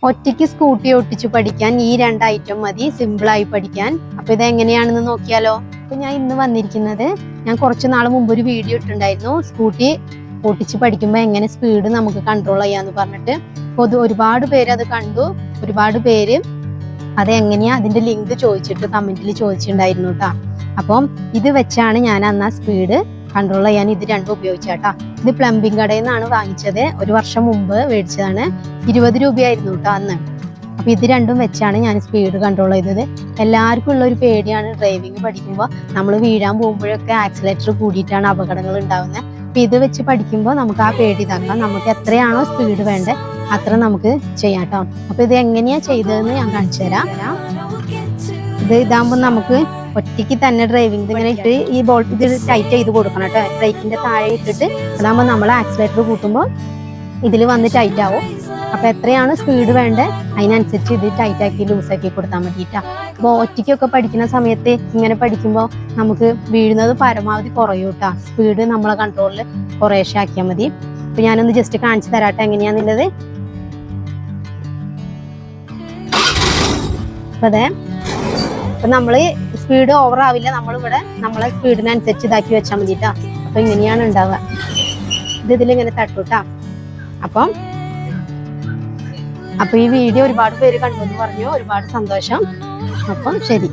ഒറ്റയ്ക്ക് സ്കൂട്ടി ഓട്ടിച്ച് പഠിക്കാൻ ഈ 2 ഐറ്റം മതി, സിമ്പിളായി പഠിക്കാൻ. അപ്പൊ ഇത് എങ്ങനെയാണെന്ന് നോക്കിയാലോ. അപ്പൊ ഞാൻ ഇന്ന് വന്നിരിക്കുന്നത്, ഞാൻ കുറച്ച് നാൾ മുമ്പ് ഒരു വീഡിയോ ഇട്ടുണ്ടായിരുന്നു, സ്കൂട്ടി ഓട്ടിച്ച് പഠിക്കുമ്പോൾ എങ്ങനെ സ്പീഡ് നമുക്ക് കൺട്രോൾ ചെയ്യാന്ന് പറഞ്ഞിട്ട്. അപ്പോൾ ഒരുപാട് പേര് അത് കണ്ടു, ഒരുപാട് പേര് അതെങ്ങനെയാ അതിന്റെ ലിങ്ക് ചോദിച്ചിട്ട് കമന്റിൽ ചോദിച്ചിട്ടുണ്ടായിരുന്നു കേട്ടാ. അപ്പം ഇത് വെച്ചാണ് ഞാൻ അന്ന് ആ സ്പീഡ് കൺട്രോൾ ചെയ്യാൻ ഇത് രണ്ടും ഉപയോഗിച്ചാട്ടാ. ഇത് പ്ലംബിംഗ് കടയിൽ നിന്നാണ് വാങ്ങിച്ചത്, 1 വർഷം മുമ്പ് മേടിച്ചതാണ്. 20 രൂപയായിരുന്നു കേട്ടോ അന്ന്. അപ്പൊ ഇത് രണ്ടും വെച്ചാണ് ഞാൻ സ്പീഡ് കൺട്രോൾ ചെയ്തത്. എല്ലാവർക്കും ഉള്ള ഒരു പേടിയാണ് ഡ്രൈവിംഗ് പഠിക്കുമ്പോൾ നമ്മൾ വീഴാൻ പോകുമ്പോഴൊക്കെ ആക്സിലേറ്റർ കൂടിയിട്ടാണ് അപകടങ്ങൾ ഉണ്ടാവുന്നത്. അപ്പൊ ഇത് വെച്ച് പഠിക്കുമ്പോൾ നമുക്ക് ആ പേടി ഇതാക്കാം, നമുക്ക് എത്രയാണോ സ്പീഡ് വേണ്ടത് അത്ര നമുക്ക് ചെയ്യാം കേട്ടോ. അപ്പൊ ഇത് എങ്ങനെയാ ചെയ്തതെന്ന് ഞാൻ കാണിച്ചു തരാം. ഇതാകുമ്പോൾ നമുക്ക് ഒറ്റയ്ക്ക് തന്നെ ഡ്രൈവിംഗ് ഇങ്ങനെ ഇട്ട് ഈ ബോൾട്ട് ഇത് ടൈറ്റ് ചെയ്ത് കൊടുക്കണം കേട്ടോ. ബ്രേക്കിന്റെ താഴെ ഇട്ടിട്ട് അതാകുമ്പോൾ നമ്മൾ ആക്സിലേറ്റർ കൂട്ടുമ്പോൾ ഇതിൽ വന്ന് ടൈറ്റ് ആവും. അപ്പൊ എത്രയാണ് സ്പീഡ് വേണ്ടത് അതിനനുസരിച്ച് ഇത് ടൈറ്റ് ആക്കി ലൂസാക്കി കൊടുത്താൽ മതിട്ടാ. അപ്പോൾ ഒറ്റയ്ക്കൊക്കെ പഠിക്കുന്ന സമയത്ത് ഇങ്ങനെ പഠിക്കുമ്പോൾ നമുക്ക് വീഴുന്നത് പരമാവധി കുറയും കേട്ടോ. സ്പീഡ് നമ്മളെ കൺട്രോളിൽ കുറേശ്ശെ ആക്കിയാൽ മതി. അപ്പൊ ഞാനൊന്ന് ജസ്റ്റ് കാണിച്ചു തരാട്ടെ എങ്ങനെയാന്നുള്ളത്. അപ്പൊ അതെ, അപ്പൊ നമ്മള് സ്പീഡ് ഓവർ ആവില്ല, നമ്മളിവിടെ നമ്മളെ സ്പീഡിനനുസരിച്ച് ഇതാക്കി വെച്ചാൽ മതിട്ടാ. അപ്പൊ ഇങ്ങനെയാണ് ഉണ്ടാവുക. ഇത് ഇതിലിങ്ങനെ തട്ടൂട്ടാ. അപ്പൊ ഈ വീഡിയോ ഒരുപാട് പേര് കണ്ടു എന്ന് പറഞ്ഞു, ഒരുപാട് സന്തോഷം. അപ്പം ശരി.